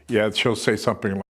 Yeah, she'll say something like,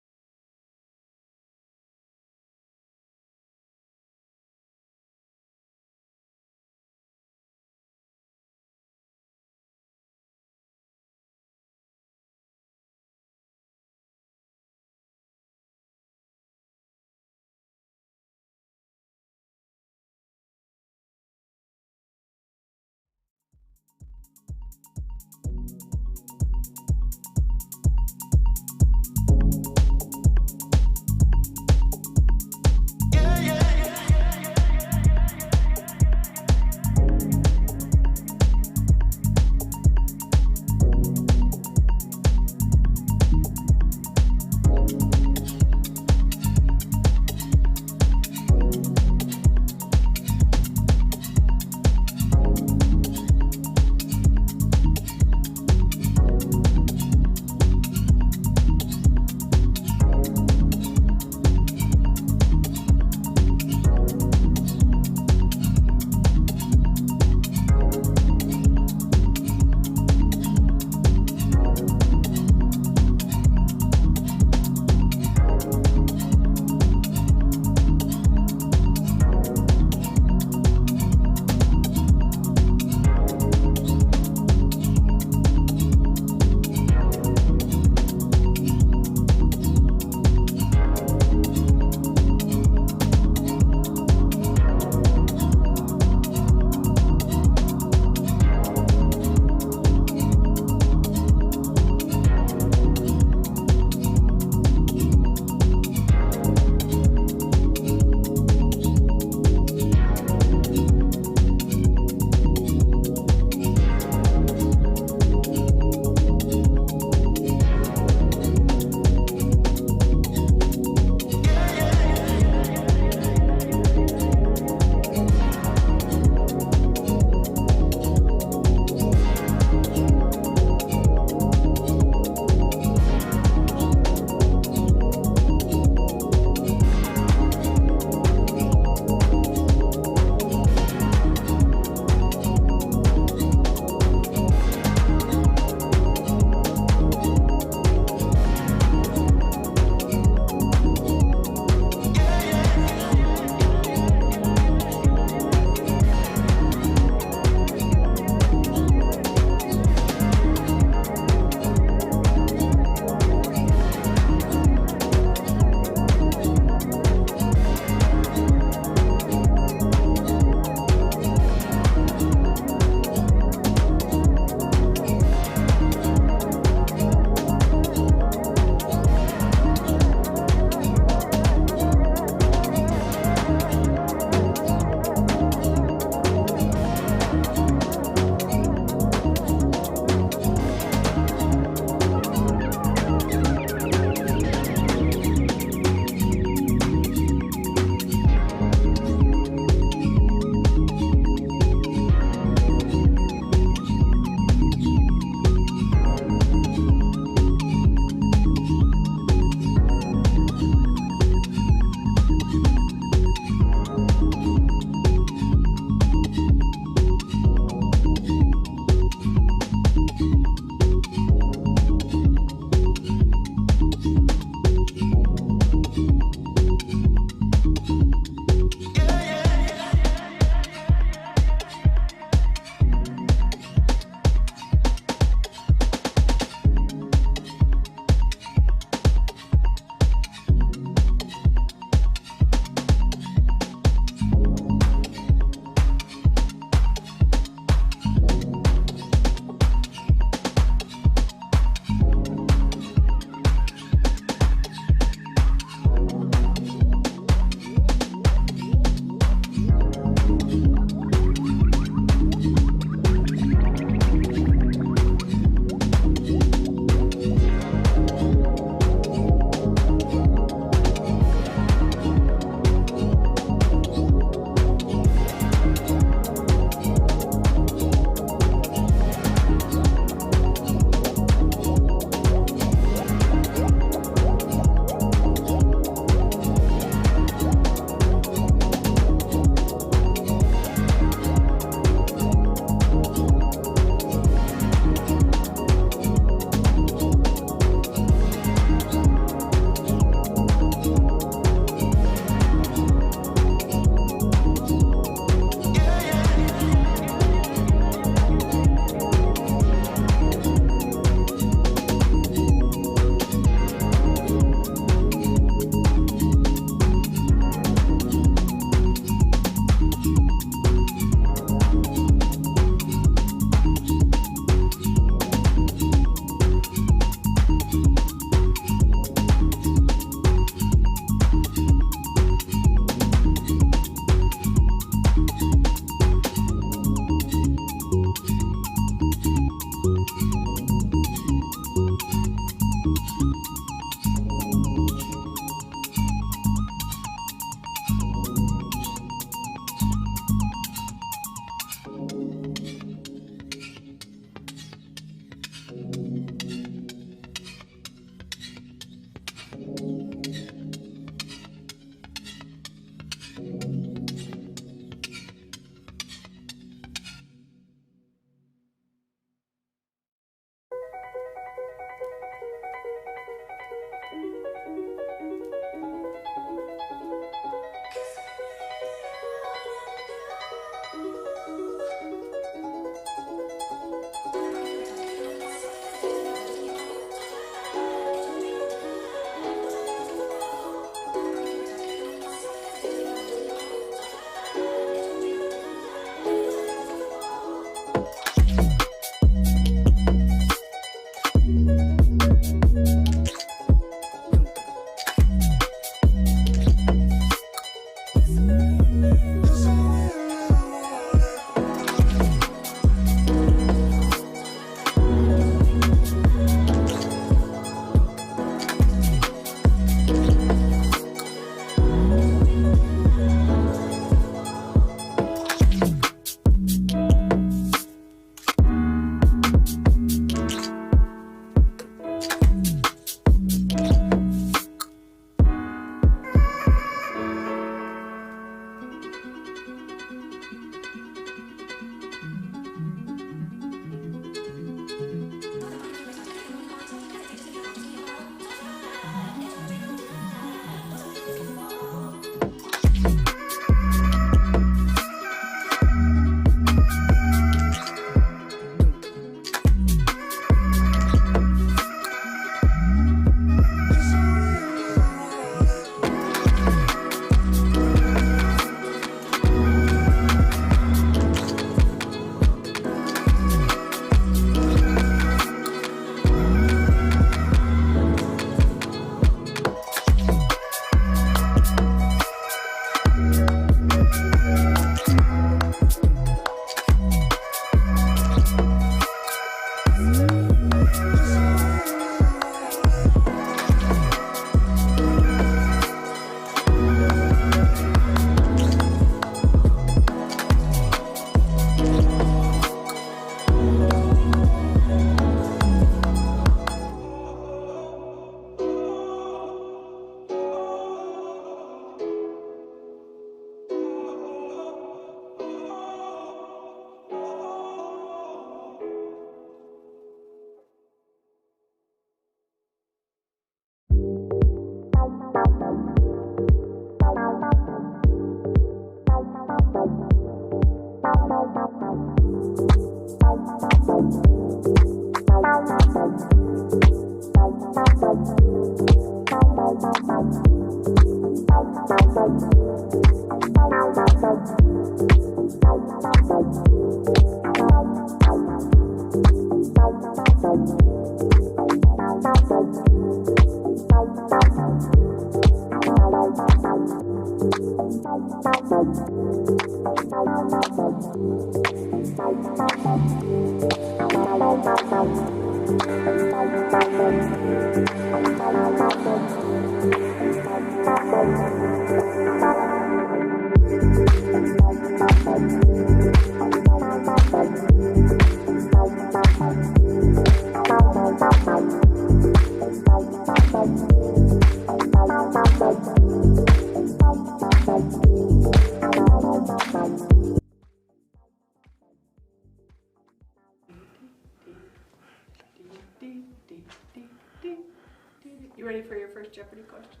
You ready for your first Jeopardy question?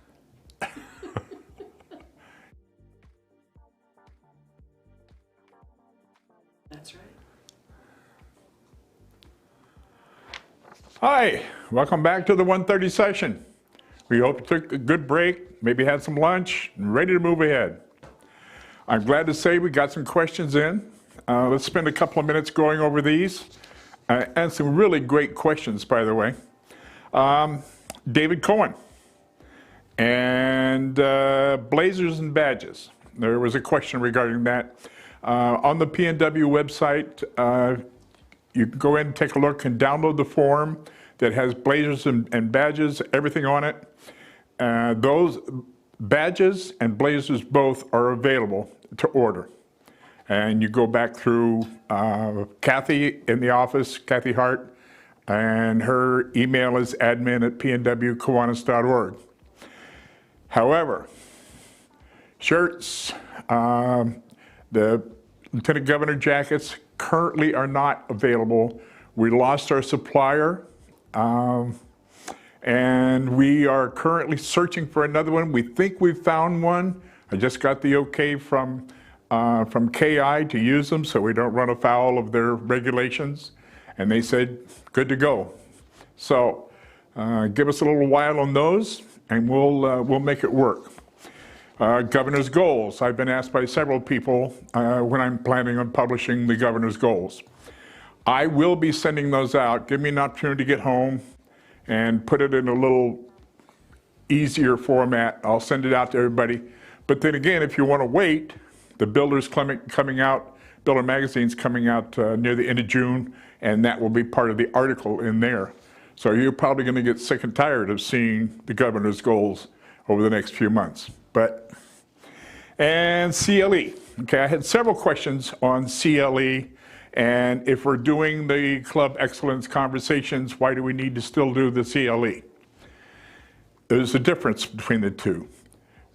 That's right. Hi, welcome back to the 1:30 session. We hope you took a good break, maybe had some lunch, and ready to move ahead. I'm glad to say we got some questions in. Let's spend a couple of minutes going over these, and some really great questions, by the way. David Cohen, and blazers and badges. There was a question regarding that. On the PNW website, you can go in and take a look and download the form that has blazers and badges, everything on it. Those badges and blazers both are available to order. And you go back through Kathy in the office, Kathy Hart, and her email is admin@pnwkiwanis.org. However, shirts, the Lieutenant Governor jackets currently are not available. We lost our supplier, and we are currently searching for another one. We think we've found one. I just got the okay from KI to use them so we don't run afoul of their regulations. And they said, good to go. So give us a little while on those and we'll make it work. Governor's goals. I've been asked by several people when I'm planning on publishing the governor's goals. I will be sending those out. Give me an opportunity to get home and put it in a little easier format. I'll send it out to everybody. But then again, if you want to wait, the Builder's coming out, Builder Magazine's coming out near the end of June, and that will be part of the article in there. So you're probably going to get sick and tired of seeing the governor's goals over the next few months. And CLE. Okay, I had several questions on CLE, and if we're doing the Club Excellence conversations, why do we need to still do the CLE? There's a difference between the two.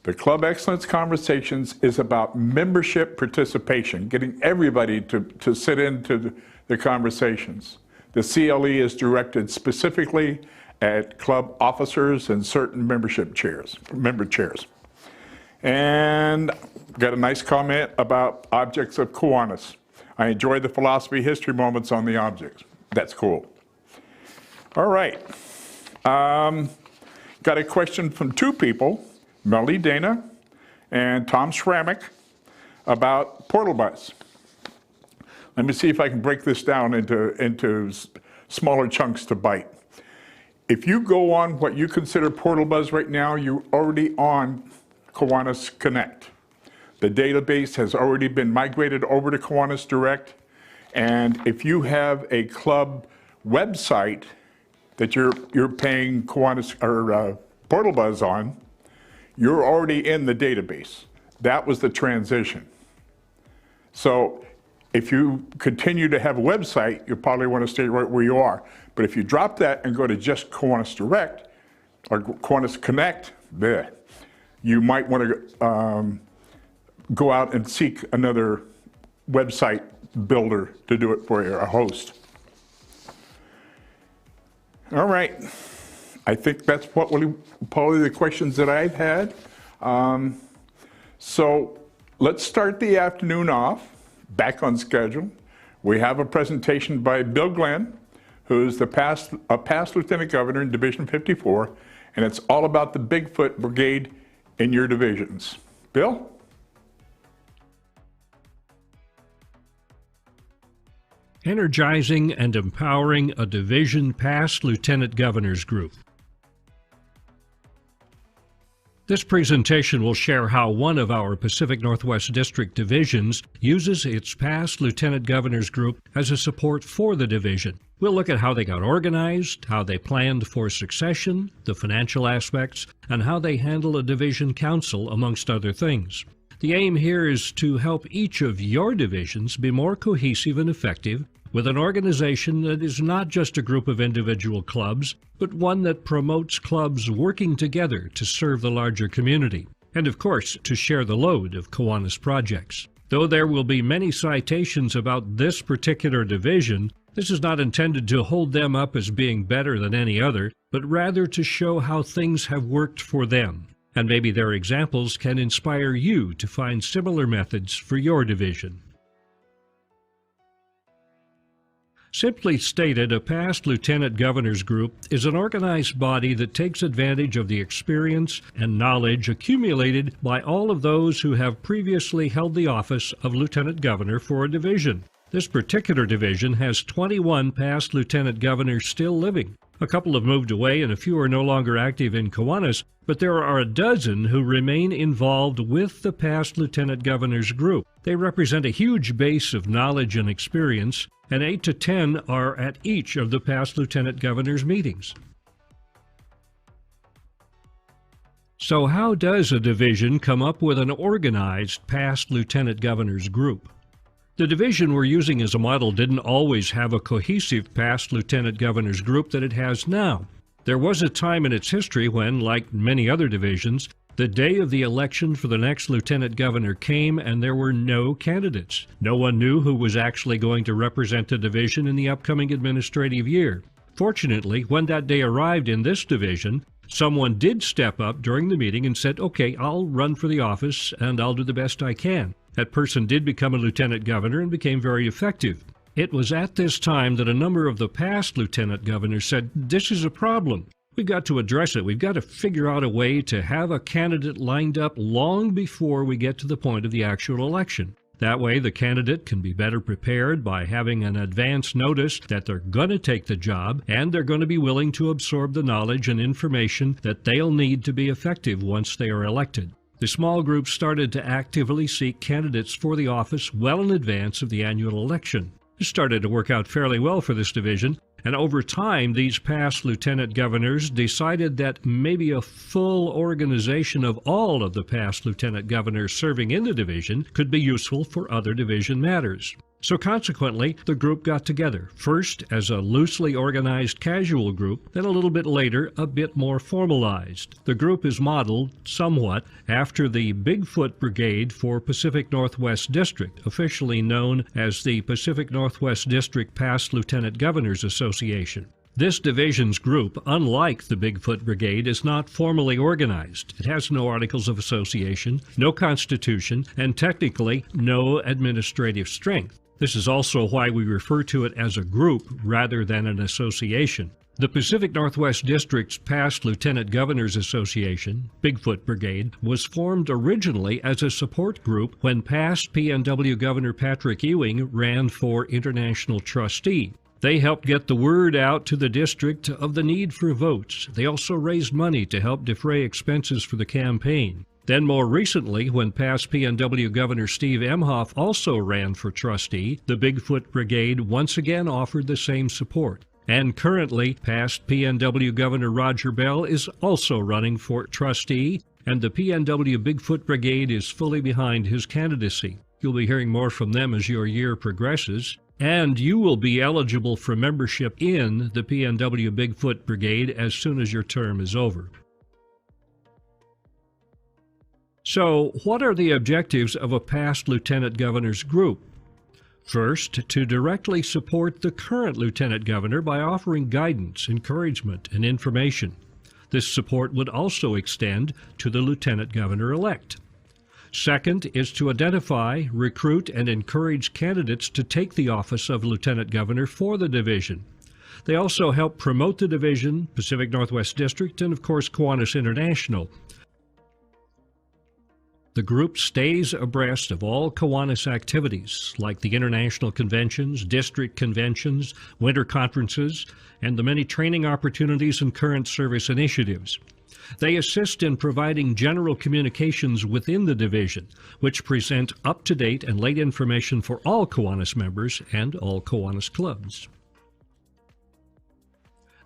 The Club Excellence Conversations is about membership participation, getting everybody to sit into the conversations. The CLE is directed specifically at club officers and certain member chairs. And got a nice comment about objects of Kiwanis. I enjoyed the philosophy history moments on the objects. That's cool. All right. Got a question from two people, Melody Dana and Tom Schrammick, about Portal Bus. Let me see if I can break this down into smaller chunks to bite. If you go on what you consider Portal Buzz right now, you're already on Kiwanis Connect. The database has already been migrated over to Kiwanis Direct, and if you have a club website that you're paying Kiwanis or Portal Buzz on, you're already in the database. That was the transition. So if you continue to have a website, you probably want to stay right where you are. But if you drop that and go to just Kiwanis Direct or Kiwanis Connect, there, you might want to go out and seek another website builder to do it for you, a host. All right, I think that's probably the questions that I've had. So let's start the afternoon off, back on schedule. We have a presentation by Bill Glenn, who's a past Lieutenant Governor in Division 54, and it's all about the Bigfoot Brigade in your divisions. Bill? Energizing and empowering a division past Lieutenant Governor's group. This presentation will share how one of our Pacific Northwest District divisions uses its past Lieutenant Governor's group as a support for the division. We'll look at how they got organized, how they planned for succession, the financial aspects, and how they handle a division council, amongst other things. The aim here is to help each of your divisions be more cohesive and effective with an organization that is not just a group of individual clubs, but one that promotes clubs working together to serve the larger community, and of course, to share the load of Kiwanis projects. Though there will be many citations about this particular division, this is not intended to hold them up as being better than any other, but rather to show how things have worked for them. And maybe their examples can inspire you to find similar methods for your division. Simply stated, a past Lieutenant Governor's group is an organized body that takes advantage of the experience and knowledge accumulated by all of those who have previously held the office of Lieutenant Governor for a division. This particular division has 21 past Lieutenant Governors still living. A couple have moved away and a few are no longer active in Kiwanis, but there are a dozen who remain involved with the past Lieutenant Governor's group. They represent a huge base of knowledge and experience, and 8 to 10 are at each of the past Lieutenant Governor's meetings. So how does a division come up with an organized past Lieutenant Governor's group? The division we're using as a model didn't always have a cohesive past Lieutenant Governor's group that it has now. There was a time in its history when, like many other divisions, the day of the election for the next Lieutenant Governor came and there were no candidates. No one knew who was actually going to represent the division in the upcoming administrative year. Fortunately, when that day arrived in this division, someone did step up during the meeting and said, "Okay, I'll run for the office and I'll do the best I can." That person did become a Lieutenant Governor and became very effective. It was at this time that a number of the past Lieutenant Governors said, "This is a problem. We've got to address it. We've got to figure out a way to have a candidate lined up long before we get to the point of the actual election. That way the candidate can be better prepared by having an advance notice that they're going to take the job and they're going to be willing to absorb the knowledge and information that they'll need to be effective once they are elected." The small group started to actively seek candidates for the office well in advance of the annual election. This started to work out fairly well for this division, and over time these past lieutenant governors decided that maybe a full organization of all of the past lieutenant governors serving in the division could be useful for other division matters. So consequently, the group got together, first as a loosely organized casual group, then a little bit later a bit more formalized. The group is modeled somewhat after the Bigfoot Brigade for Pacific Northwest District, officially known as the Pacific Northwest District Past Lieutenant Governors Association. This division's group, unlike the Bigfoot Brigade, is not formally organized. It has no articles of association, no constitution, and technically no administrative strength. This is also why we refer to it as a group rather than an association. The Pacific Northwest District's Past Lieutenant Governors Association, Bigfoot Brigade, was formed originally as a support group when past PNW Governor Patrick Ewing ran for international trustee. They helped get the word out to the district of the need for votes. They also raised money to help defray expenses for the campaign. Then more recently, when past PNW Governor Steve Emhoff also ran for trustee, the Bigfoot Brigade once again offered the same support. And currently, past PNW Governor Roger Bell is also running for trustee, and the PNW Bigfoot Brigade is fully behind his candidacy. You'll be hearing more from them as your year progresses. And you will be eligible for membership in the PNW Bigfoot Brigade as soon as your term is over. So, what are the objectives of a past lieutenant governor's group? First, to directly support the current lieutenant governor by offering guidance, encouragement, and information. This support would also extend to the lieutenant governor-elect. Second is to identify, recruit, and encourage candidates to take the office of lieutenant governor for the division. They also help promote the division, Pacific Northwest District, and of course Kiwanis International. The group stays abreast of all Kiwanis activities, like the international conventions, district conventions, winter conferences, and the many training opportunities and current service initiatives. They assist in providing general communications within the division, which present up-to-date and late information for all Kiwanis members and all Kiwanis clubs.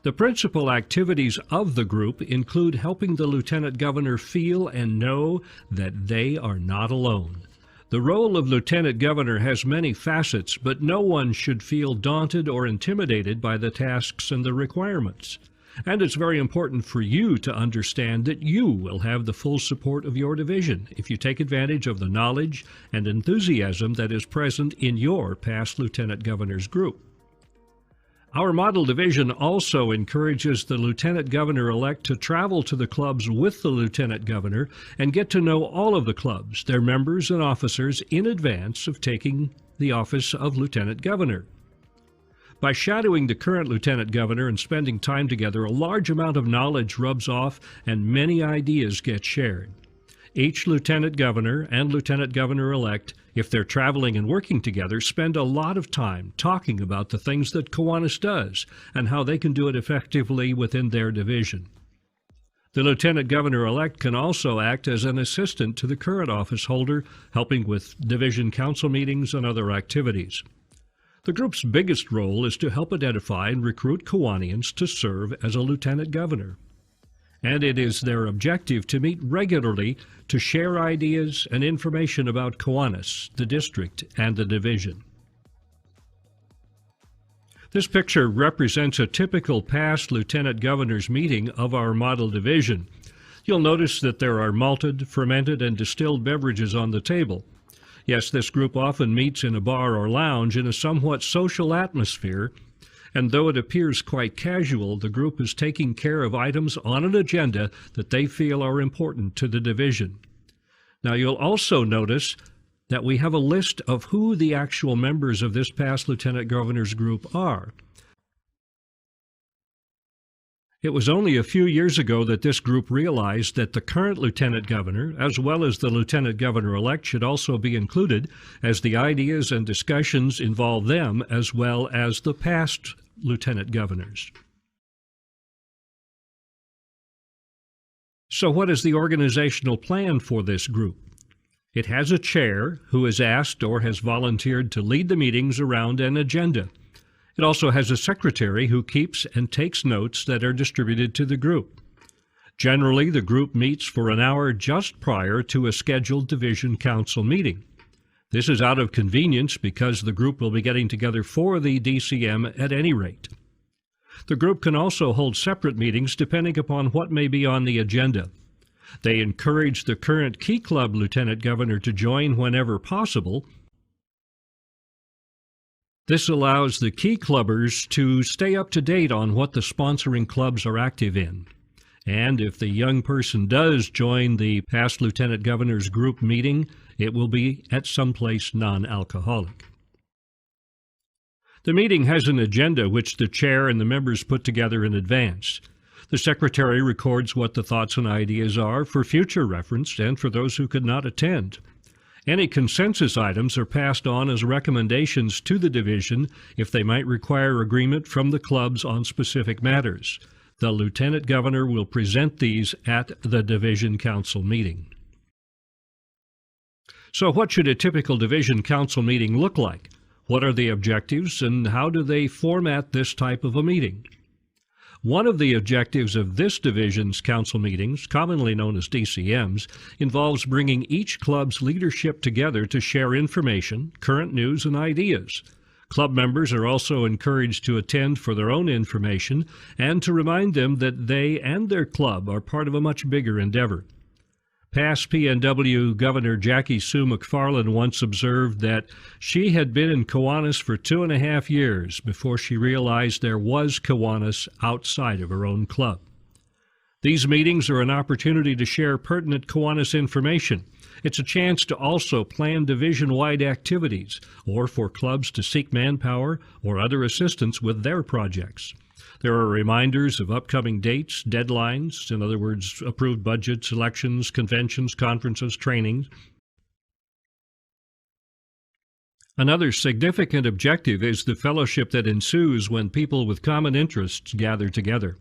The principal activities of the group include helping the lieutenant governor feel and know that they are not alone. The role of lieutenant governor has many facets, but no one should feel daunted or intimidated by the tasks and the requirements. And it's very important for you to understand that you will have the full support of your division if you take advantage of the knowledge and enthusiasm that is present in your past lieutenant governor's group. Our model division also encourages the lieutenant governor-elect to travel to the clubs with the lieutenant governor and get to know all of the clubs, their members and officers, in advance of taking the office of lieutenant governor. By shadowing the current lieutenant governor and spending time together, a large amount of knowledge rubs off and many ideas get shared. Each lieutenant governor and lieutenant governor-elect, if they're traveling and working together, spend a lot of time talking about the things that Kiwanis does and how they can do it effectively within their division. The lieutenant governor-elect can also act as an assistant to the current office holder, helping with division council meetings and other activities. The group's biggest role is to help identify and recruit Kiwanians to serve as a lieutenant governor. And it is their objective to meet regularly to share ideas and information about Kiwanis, the district, and the division. This picture represents a typical past lieutenant governor's meeting of our model division. You'll notice that there are malted, fermented, and distilled beverages on the table. Yes, this group often meets in a bar or lounge in a somewhat social atmosphere, and though it appears quite casual, the group is taking care of items on an agenda that they feel are important to the division. Now, you'll also notice that we have a list of who the actual members of this past lieutenant governor's group are. It was only a few years ago that this group realized that the current lieutenant governor, as well as the lieutenant governor-elect, should also be included, as the ideas and discussions involve them as well as the past lieutenant governors. So what is the organizational plan for this group? It has a chair who is asked or has volunteered to lead the meetings around an agenda. It also has a secretary who keeps and takes notes that are distributed to the group. Generally, the group meets for an hour just prior to a scheduled division council meeting. This is out of convenience because the group will be getting together for the DCM at any rate. The group can also hold separate meetings depending upon what may be on the agenda. They encourage the current Key Club Lieutenant Governor to join whenever possible. This allows the Key Clubbers to stay up to date on what the sponsoring clubs are active in. And if the young person does join the past Lieutenant Governor's group meeting, it will be at someplace non-alcoholic. The meeting has an agenda which the chair and the members put together in advance. The secretary records what the thoughts and ideas are for future reference and for those who could not attend. Any consensus items are passed on as recommendations to the division if they might require agreement from the clubs on specific matters. The Lieutenant Governor will present these at the Division Council meeting. So what should a typical Division Council meeting look like? What are the objectives and how do they format this type of a meeting? One of the objectives of this division's council meetings, commonly known as DCMs, involves bringing each club's leadership together to share information, current news, and ideas. Club members are also encouraged to attend for their own information and to remind them that they and their club are part of a much bigger endeavor. Past PNW Governor Jackie Sue McFarland once observed that she had been in Kiwanis for 2.5 years before she realized there was Kiwanis outside of her own club. These meetings are an opportunity to share pertinent Kiwanis information. It's a chance to also plan division-wide activities or for clubs to seek manpower or other assistance with their projects. There are reminders of upcoming dates, deadlines, in other words, approved budgets, elections, conventions, conferences, trainings. Another significant objective is the fellowship that ensues when people with common interests gather together.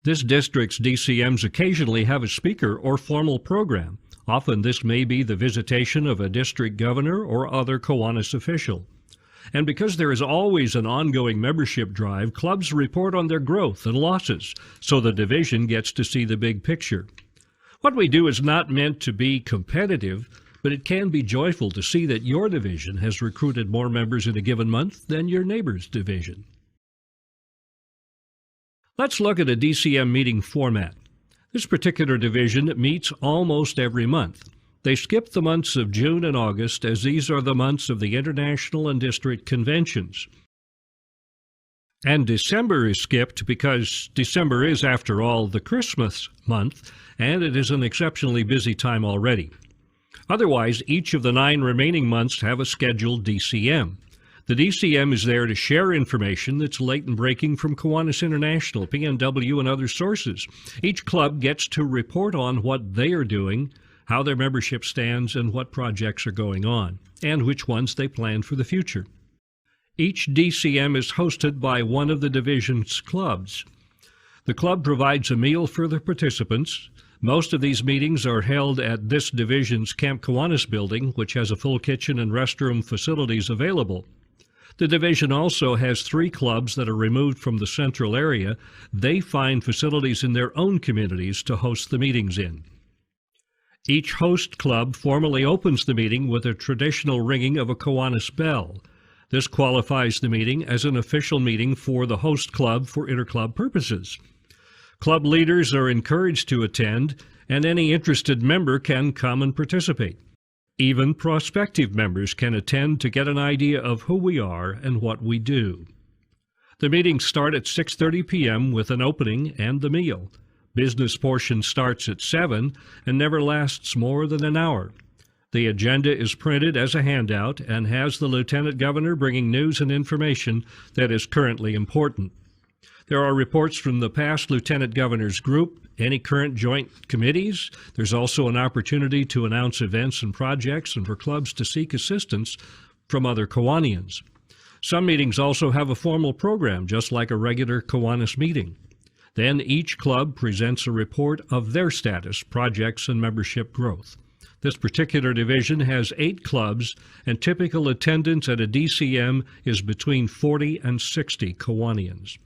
This district's DCMs occasionally have a speaker or formal program. Often this may be the visitation of a district governor or other Kiwanis official. And because there is always an ongoing membership drive, clubs report on their growth and losses, so the division gets to see the big picture. What we do is not meant to be competitive, but it can be joyful to see that your division has recruited more members in a given month than your neighbor's division. Let's look at a DCM meeting format. This particular division meets almost every month. They skip the months of June and August, as these are the months of the international and district conventions. And December is skipped because December is, after all, the Christmas month, and it is an exceptionally busy time already. Otherwise, each of the 9 remaining months have a scheduled DCM. The DCM is there to share information that's late and breaking from Kiwanis International, PNW, and other sources. Each club gets to report on what they are doing, how their membership stands, and what projects are going on, and which ones they plan for the future. Each DCM is hosted by one of the division's clubs. The club provides a meal for the participants. Most of these meetings are held at this division's Camp Kiwanis building, which has a full kitchen and restroom facilities available. The division also has 3 clubs that are removed from the central area. They find facilities in their own communities to host the meetings in. Each host club formally opens the meeting with a traditional ringing of a Kiwanis bell. This qualifies the meeting as an official meeting for the host club for interclub purposes. Club leaders are encouraged to attend, and any interested member can come and participate. Even prospective members can attend to get an idea of who we are and what we do. The meetings start at 6:30 p.m. with an opening and the meal. Business portion starts at 7 and never lasts more than an hour. The agenda is printed as a handout and has the Lieutenant Governor bringing news and information that is currently important. There are reports from the past Lieutenant Governor's group, any current joint committees. There's also an opportunity to announce events and projects and for clubs to seek assistance from other Kiwanians. Some meetings also have a formal program, just like a regular Kiwanis meeting. Then each club presents a report of their status, projects, and membership growth. This particular division has 8 clubs, and typical attendance at a DCM is between 40 and 60 Kiwanians.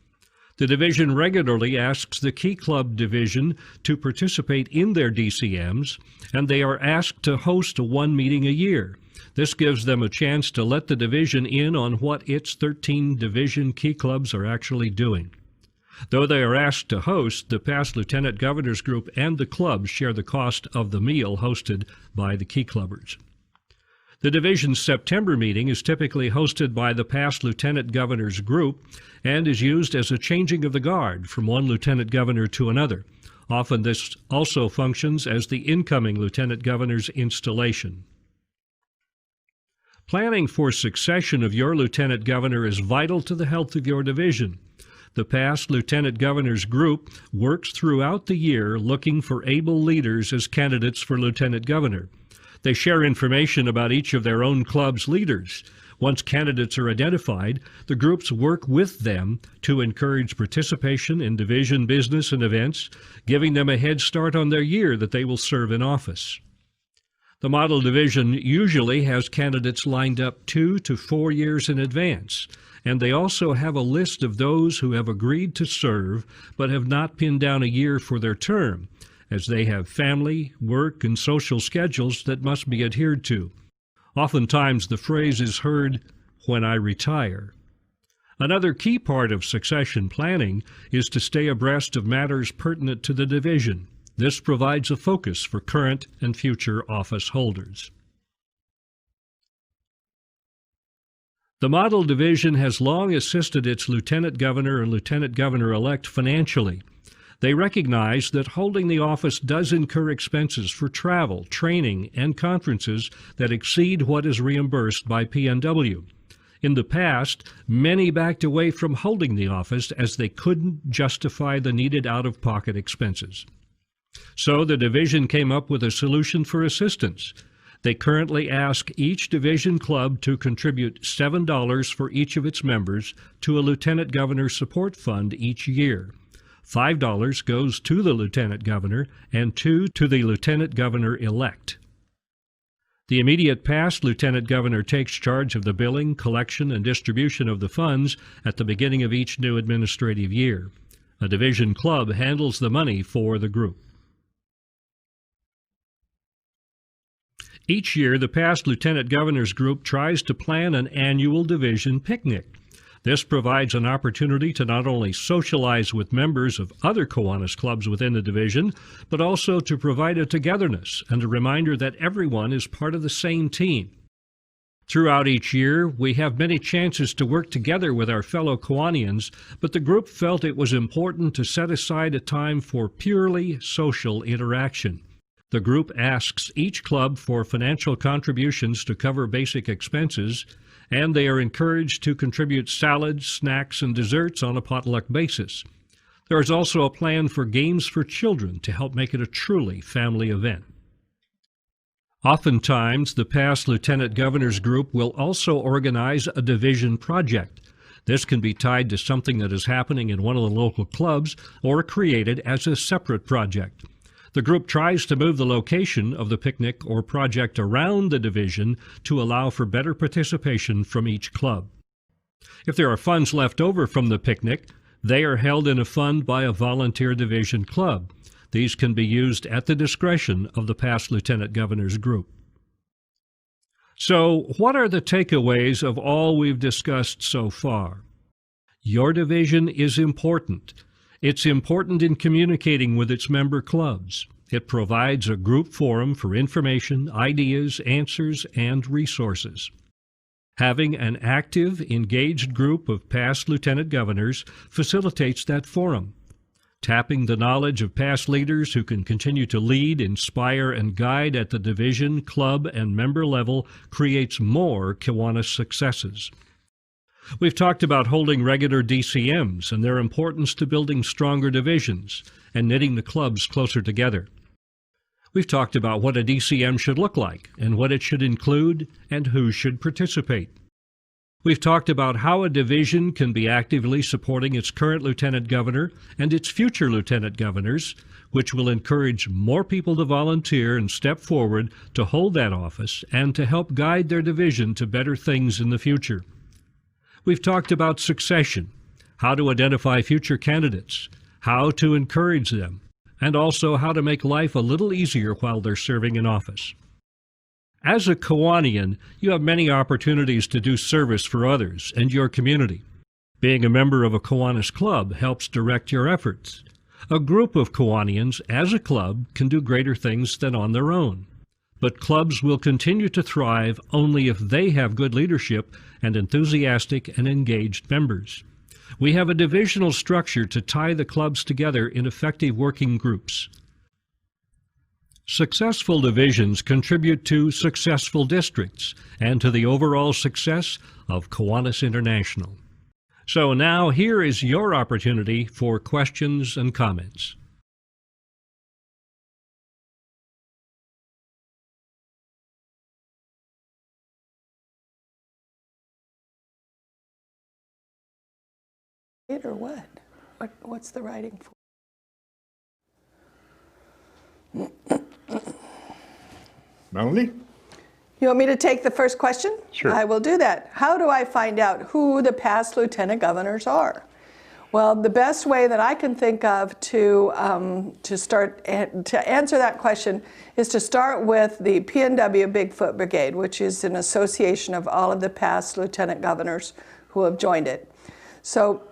The division regularly asks the Key Club division to participate in their DCMs, and they are asked to host one meeting a year. This gives them a chance to let the division in on what its 13 division Key Clubs are actually doing. Though they are asked to host, the past Lieutenant Governor's Group and the clubs share the cost of the meal hosted by the Key Clubbers. The division's September meeting is typically hosted by the past Lieutenant Governor's Group and is used as a changing of the guard from one Lieutenant Governor to another. Often this also functions as the incoming Lieutenant Governor's installation. Planning for succession of your Lieutenant Governor is vital to the health of your division. The past Lieutenant Governor's Group works throughout the year looking for able leaders as candidates for Lieutenant Governor. They share information about each of their own club's leaders. Once candidates are identified, the groups work with them to encourage participation in division business and events, giving them a head start on their year that they will serve in office. The model division usually has candidates lined up 2 to 4 years in advance, and they also have a list of those who have agreed to serve but have not pinned down a year for their term, as they have family, work, and social schedules that must be adhered to. Oftentimes the phrase is heard, "when I retire." Another key part of succession planning is to stay abreast of matters pertinent to the division. This provides a focus for current and future office holders. The model division has long assisted its Lieutenant Governor and Lieutenant Governor-elect financially. They recognize that holding the office does incur expenses for travel, training, and conferences that exceed what is reimbursed by PNW. In the past, many backed away from holding the office as they couldn't justify the needed out-of-pocket expenses. So the division came up with a solution for assistance. They currently ask each division club to contribute $7 for each of its members to a Lieutenant Governor Support Fund each year. $5 goes to the Lieutenant Governor and $2 to the Lieutenant Governor-elect. The immediate past Lieutenant Governor takes charge of the billing, collection, and distribution of the funds at the beginning of each new administrative year. A division club handles the money for the group. Each year, the past Lieutenant Governor's Group tries to plan an annual division picnic. This provides an opportunity to not only socialize with members of other Kiwanis clubs within the division, but also to provide a togetherness and a reminder that everyone is part of the same team. Throughout each year, we have many chances to work together with our fellow Kiwanians, but the group felt it was important to set aside a time for purely social interaction. The group asks each club for financial contributions to cover basic expenses, and they are encouraged to contribute salads, snacks, and desserts on a potluck basis. There is also a plan for games for children to help make it a truly family event. Oftentimes, the past Lieutenant Governor's Group will also organize a division project. This can be tied to something that is happening in one of the local clubs or created as a separate project. The group tries to move the location of the picnic or project around the division to allow for better participation from each club. If there are funds left over from the picnic, they are held in a fund by a volunteer division club. These can be used at the discretion of the past Lieutenant Governor's Group. So, what are the takeaways of all we've discussed so far? Your division is important. It's important in communicating with its member clubs. It provides a group forum for information, ideas, answers, and resources. Having an active, engaged group of past lieutenant governors facilitates that forum. Tapping the knowledge of past leaders who can continue to lead, inspire, and guide at the division, club, and member level creates more Kiwanis successes. We've talked about holding regular DCMs and their importance to building stronger divisions and knitting the clubs closer together. We've talked about what a DCM should look like and what it should include and who should participate. We've talked about how a division can be actively supporting its current lieutenant governor and its future lieutenant governors, which will encourage more people to volunteer and step forward to hold that office and to help guide their division to better things in the future. We've talked about succession, how to identify future candidates, how to encourage them, and also how to make life a little easier while they're serving in office. As a Kiwanian, you have many opportunities to do service for others and your community. Being a member of a Kiwanis club helps direct your efforts. A group of Kiwanians, as a club, can do greater things than on their own. But clubs will continue to thrive only if they have good leadership and enthusiastic and engaged members. We have a divisional structure to tie the clubs together in effective working groups. Successful divisions contribute to successful districts and to the overall success of Kiwanis International. So now here is your opportunity for questions and comments. Or what? What's the writing for? Melanie? You want me to take the first question? Sure. I will do that. How do I find out who the past lieutenant governors are? Well, the best way that I can think of to answer that question is to start with the PNW Bigfoot Brigade, which is an association of all of the past lieutenant governors who have joined it. So,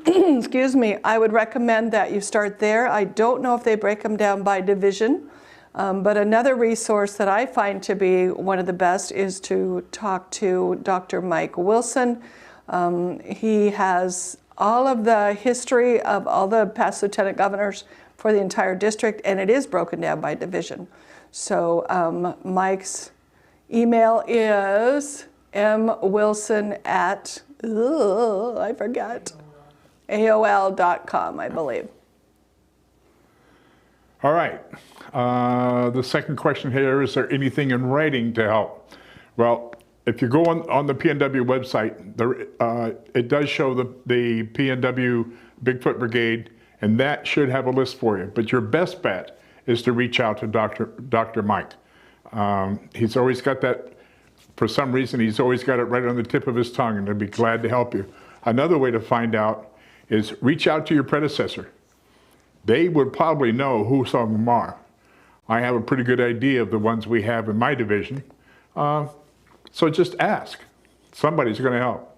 excuse me, I would recommend that you start there. I don't know if they break them down by division, but another resource that I find to be one of the best is to talk to Dr. Mike Wilson. He has all of the history of all the past lieutenant governors for the entire district, and it is broken down by division. So Mike's email is mwilson@ I forget, AOL.com, I believe. All right. The second question here, is there anything in writing to help? Well, if you go on the PNW website, it does show the PNW Bigfoot Brigade, and that should have a list for you. But your best bet is to reach out to Dr. Mike. He's always got that. For some reason, he's always got it right on the tip of his tongue, and he'll be glad to help you. Another way to find out is reach out to your predecessor. They would probably know who some of them are. I have a pretty good idea of the ones we have in my division. So just ask. Somebody's going to help.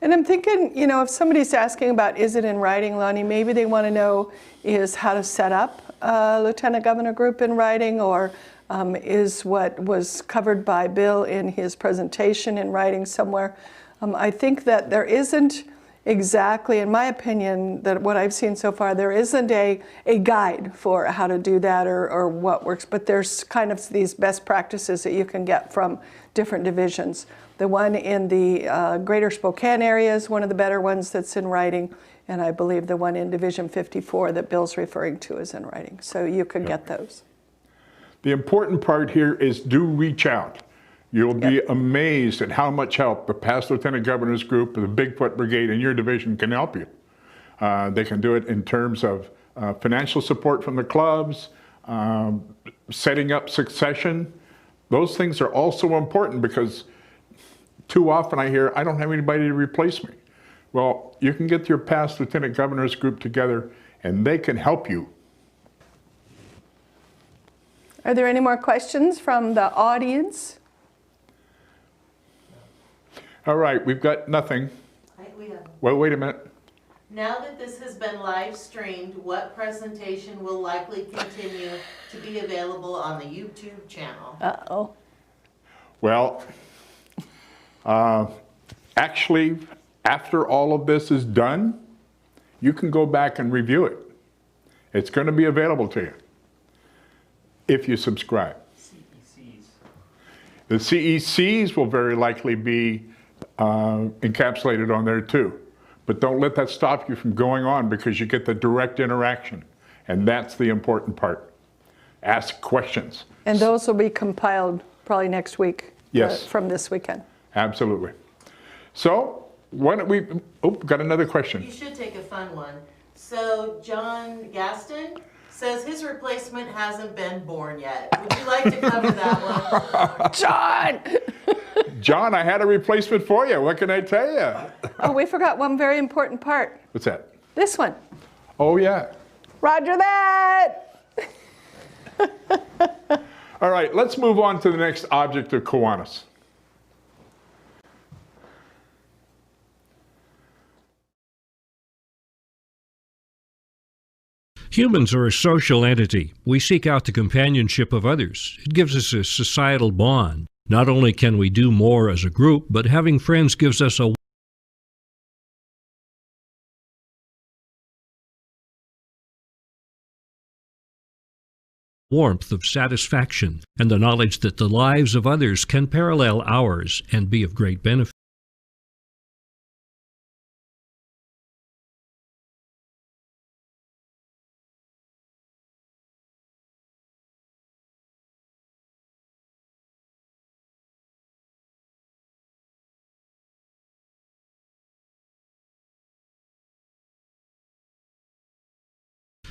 And I'm thinking, you know, if somebody's asking about is it in writing, Lonnie, maybe they want to know is how to set up a lieutenant governor group in writing, or is what was covered by Bill in his presentation in writing somewhere. I think that there isn't exactly, in my opinion, that what I've seen so far, there isn't a guide for how to do that or what works, but there's kind of these best practices that you can get from different divisions. The one in the greater Spokane area is one of the better ones that's in writing, and I believe the one in Division 54 that Bill's referring to is in writing. So you can get those. The important part here is do reach out. You'll be amazed at how much help the past lieutenant governor's group, the Bigfoot Brigade in your division can help you. They can do it in terms of financial support from the clubs, setting up succession. Those things are also important because too often I hear, I don't have anybody to replace me. Well, you can get your past lieutenant governor's group together and they can help you. Are there any more questions from the audience? All right, we've got nothing. We have. Well, wait a minute. Now that this has been live streamed, what presentation will likely continue to be available on the YouTube channel? Uh-oh. Well, actually, after all of this is done, you can go back and review it. It's going to be available to you if you subscribe. CECs. The CECs will very likely be encapsulated on there too. But don't let that stop you from going on because you get the direct interaction. And that's the important part. Ask questions. And those will be compiled probably next week. Yes. From this weekend. Absolutely. So why don't we, oh, got another question. You should take a fun one. So John Gaston says his replacement hasn't been born yet. Would you like to cover that one? John! John, I had a replacement for you. What can I tell you? Oh, we forgot one very important part. What's that? This one. Oh, yeah. Roger that! All right, let's move on to the next object of Kiwanis. Humans are a social entity. We seek out the companionship of others. It gives us a societal bond. Not only can we do more as a group, but having friends gives us a warmth of satisfaction and the knowledge that the lives of others can parallel ours and be of great benefit.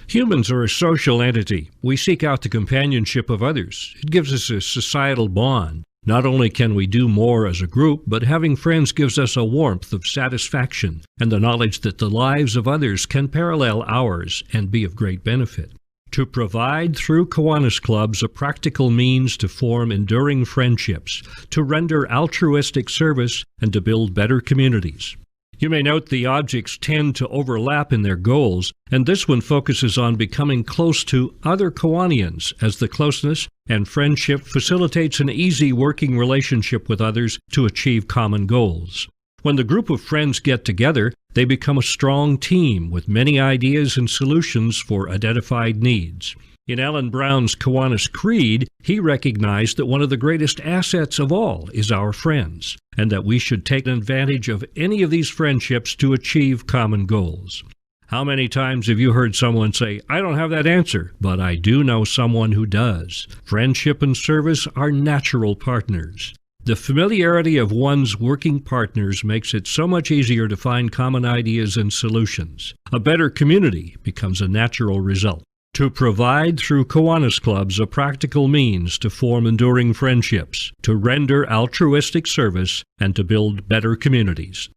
Humans are a social entity. We seek out the companionship of others. It gives us a societal bond. Not only can we do more as a group, but having friends gives us a warmth of satisfaction and the knowledge that the lives of others can parallel ours and be of great benefit. To provide through Kiwanis clubs a practical means to form enduring friendships, to render altruistic service, and to build better communities. You may note the objects tend to overlap in their goals, and this one focuses on becoming close to other Kiwanians, as the closeness and friendship facilitates an easy working relationship with others to achieve common goals. When the group of friends get together, they become a strong team with many ideas and solutions for identified needs. In Alan Brown's Kiwanis Creed, he recognized that one of the greatest assets of all is our friends, and that we should take advantage of any of these friendships to achieve common goals. How many times have you heard someone say, "I don't have that answer, but I do know someone who does"? Friendship and service are natural partners. The familiarity of one's working partners makes it so much easier to find common ideas and solutions. A better community becomes a natural result. To provide through Kiwanis clubs a practical means to form enduring friendships, to render altruistic service, and to build better communities.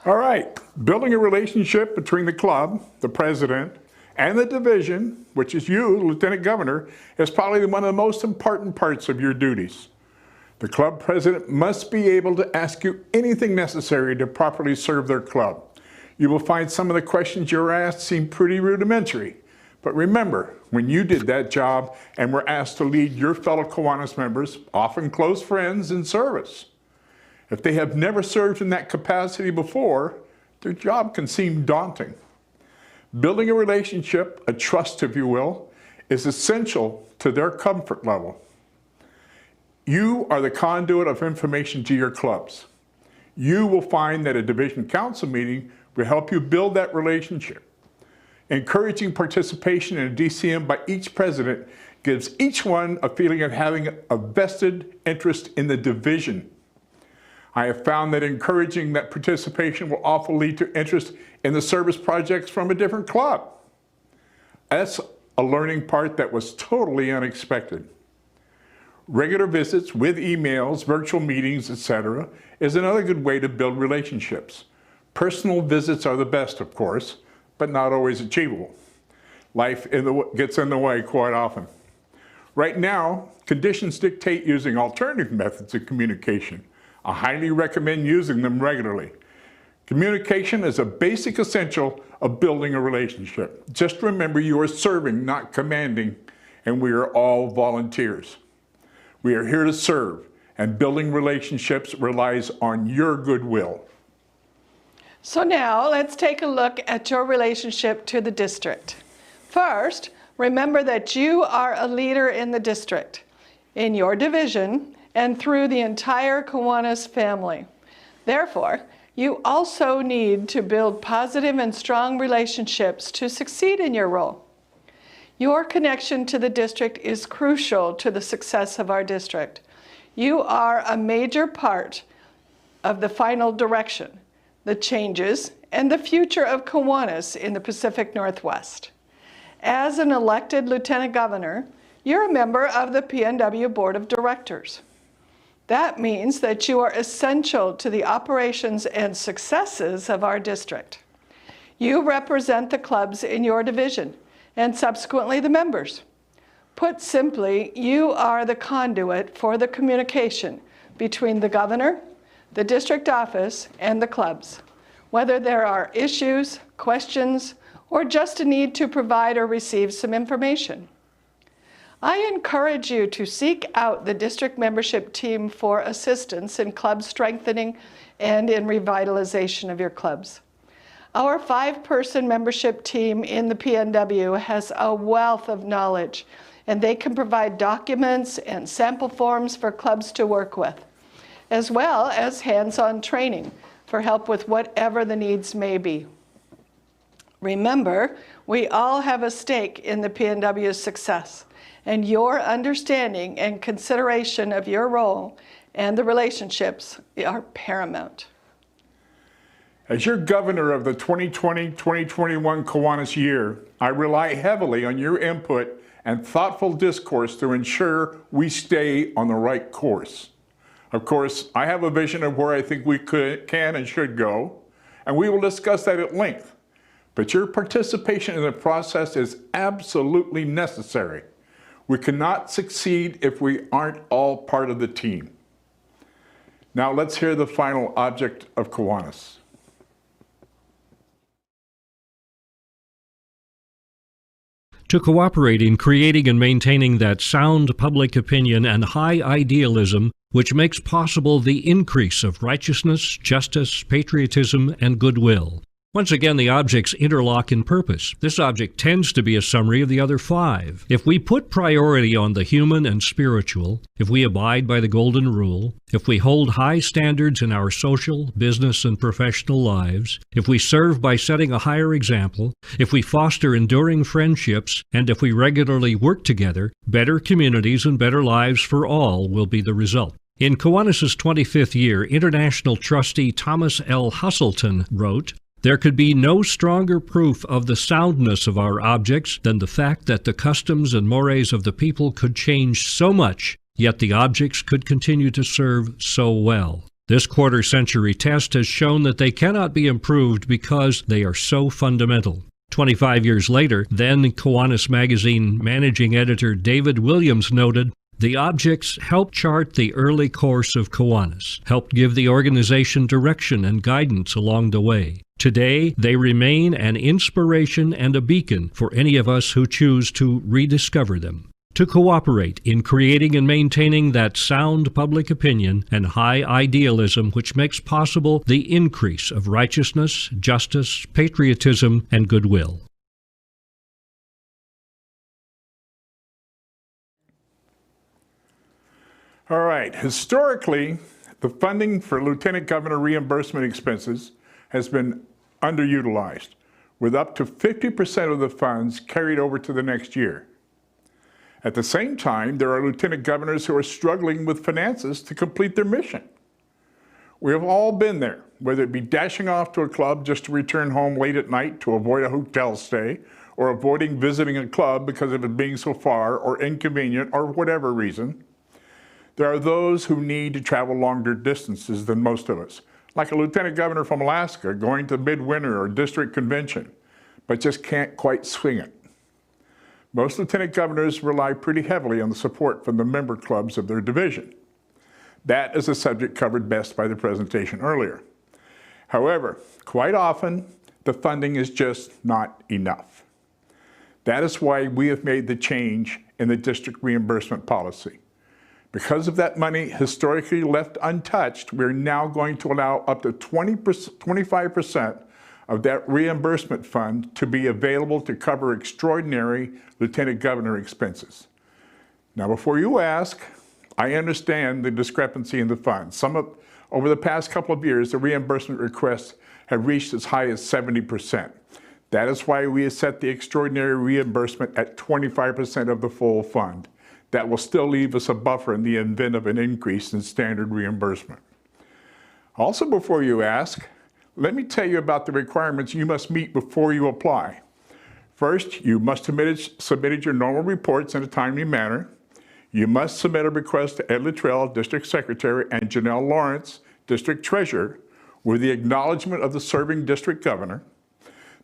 All right, building a relationship between the club, the president, and the division, which is you, Lieutenant Governor, is probably one of the most important parts of your duties. The club president must be able to ask you anything necessary to properly serve their club. You will find some of the questions you're asked seem pretty rudimentary. But remember, when you did that job and were asked to lead your fellow Kiwanis members, often close friends, in service, if they have never served in that capacity before, their job can seem daunting. Building a relationship, a trust if you will, is essential to their comfort level. You are the conduit of information to your clubs. You will find that a division council meeting will help you build that relationship. Encouraging participation in a DCM by each president gives each one a feeling of having a vested interest in the division. I have found that encouraging that participation will often lead to interest in the service projects from a different club. That's a learning part that was totally unexpected. Regular visits with emails, virtual meetings, etc. is another good way to build relationships. Personal visits are the best, of course, but not always achievable. Life gets in the way quite often. Right now, conditions dictate using alternative methods of communication. I highly recommend using them regularly. Communication is a basic essential of building a relationship. Just remember you are serving, not commanding, and we are all volunteers. We are here to serve, and building relationships relies on your goodwill. So now let's take a look at your relationship to the district. First, remember that you are a leader in the district, in your division, and through the entire Kiwanis family. Therefore, you also need to build positive and strong relationships to succeed in your role. Your connection to the district is crucial to the success of our district. You are a major part of the final direction, the changes, and the future of Kiwanis in the Pacific Northwest. As an elected Lieutenant Governor, you're a member of the PNW Board of Directors. That means that you are essential to the operations and successes of our district. You represent the clubs in your division and subsequently the members. Put simply, you are the conduit for the communication between the governor, the district office, and the clubs, whether there are issues, questions, or just a need to provide or receive some information. I encourage you to seek out the district membership team for assistance in club strengthening and in revitalization of your clubs. Our 5-person membership team in the PNW has a wealth of knowledge, and they can provide documents and sample forms for clubs to work with, as well as hands-on training for help with whatever the needs may be. Remember, we all have a stake in the PNW's success, and your understanding and consideration of your role and the relationships are paramount. As your governor of the 2020-2021 Kiwanis year, I rely heavily on your input and thoughtful discourse to ensure we stay on the right course. Of course, I have a vision of where I think we can and should go, and we will discuss that at length. But your participation in the process is absolutely necessary. We cannot succeed if we aren't all part of the team. Now let's hear the final object of Kiwanis. To cooperate in creating and maintaining that sound public opinion and high idealism which makes possible the increase of righteousness, justice, patriotism, and goodwill. Once again, the objects interlock in purpose. This object tends to be a summary of the other 5. If we put priority on the human and spiritual, if we abide by the golden rule, if we hold high standards in our social, business, and professional lives, if we serve by setting a higher example, if we foster enduring friendships, and if we regularly work together, better communities and better lives for all will be the result. In Kiwanis' 25th year, International Trustee Thomas L. Hustleton wrote, "There could be no stronger proof of the soundness of our objects than the fact that the customs and mores of the people could change so much, yet the objects could continue to serve so well. This quarter-century test has shown that they cannot be improved because they are so fundamental." 25 years later, then Kiwanis Magazine managing editor David Williams noted, "The objects helped chart the early course of Kiwanis, helped give the organization direction and guidance along the way. Today, they remain an inspiration and a beacon for any of us who choose to rediscover them. To cooperate in creating and maintaining that sound public opinion and high idealism which makes possible the increase of righteousness, justice, patriotism, and goodwill." All right, historically, the funding for Lieutenant Governor reimbursement expenses has been underutilized, with up to 50% of the funds carried over to the next year. At the same time, there are lieutenant governors who are struggling with finances to complete their mission. We have all been there, whether it be dashing off to a club just to return home late at night to avoid a hotel stay, or avoiding visiting a club because of it being so far or inconvenient or whatever reason. There are those who need to travel longer distances than most of us, like a lieutenant governor from Alaska going to midwinter or district convention, but just can't quite swing it. Most lieutenant governors rely pretty heavily on the support from the member clubs of their division. That is a subject covered best by the presentation earlier. However, quite often, the funding is just not enough. That is why we have made the change in the district reimbursement policy. Because of that money historically left untouched, we're now going to allow up to 25% of that reimbursement fund to be available to cover extraordinary Lieutenant Governor expenses. Now, before you ask, I understand the discrepancy in the funds. Over the past couple of years, the reimbursement requests have reached as high as 70%. That is why we have set the extraordinary reimbursement at 25% of the full fund. That will still leave us a buffer in the event of an increase in standard reimbursement. Also, before you ask, let me tell you about the requirements you must meet before you apply. First, you must have submitted your normal reports in a timely manner. You must submit a request to Ed Luttrell, District Secretary, and Janelle Lawrence, District Treasurer, with the acknowledgement of the serving District Governor.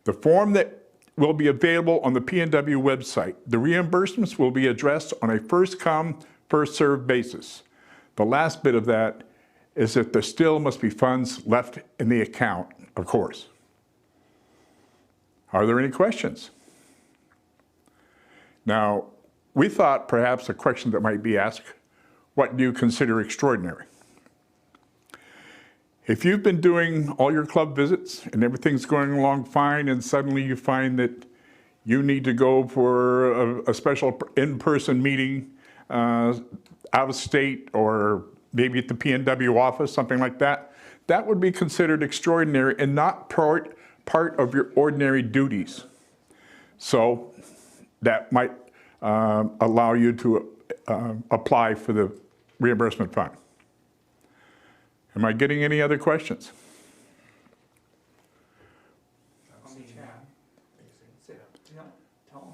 The form that will be available on the PNW website. The reimbursements will be addressed on a first-come, first-served basis. The last bit of that is that there still must be funds left in the account, of course. Are there any questions? Now, we thought perhaps a question that might be asked, what do you consider extraordinary? If you've been doing all your club visits and everything's going along fine and suddenly you find that you need to go for a special in-person meeting out of state or maybe at the PNW office, something like that, that would be considered extraordinary and not part of your ordinary duties. So that might allow you to apply for the reimbursement fund. Am I getting any other questions? On the chat. Tell them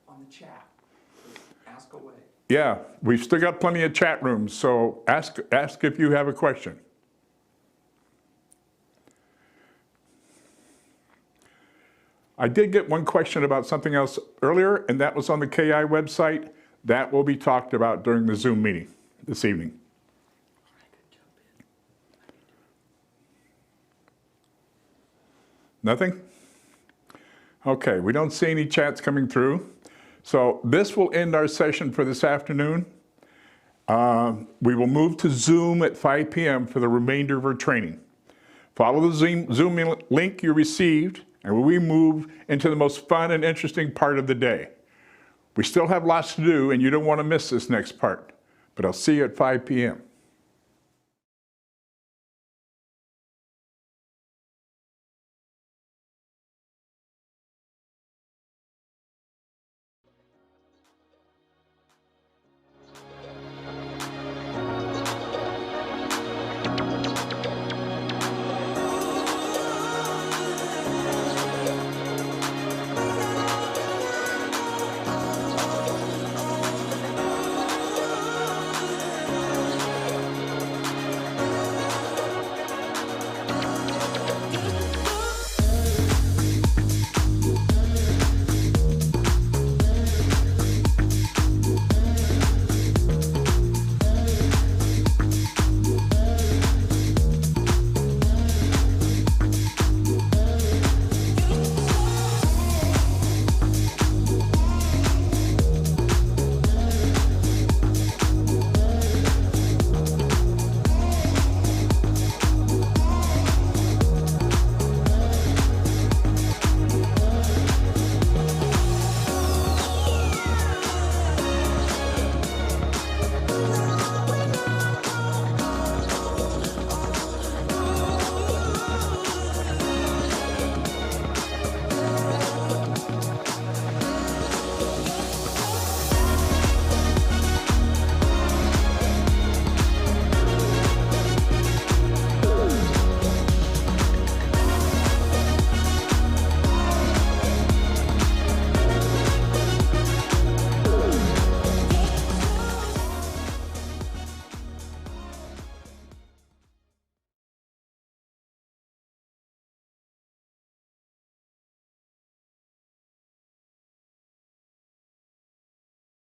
on the chat. Ask away. Yeah, we've still got plenty of chat rooms, so ask if you have a question. I did get one question about something else earlier, and that was on the KI website. That will be talked about during the Zoom meeting this evening. Nothing? Okay, we don't see any chats coming through. So this will end our session for this afternoon. We will move to Zoom at 5 p.m. for the remainder of our training. Follow the Zoom link you received, and we move into the most fun and interesting part of the day. We still have lots to do, and you don't want to miss this next part. But I'll see you at 5 p.m.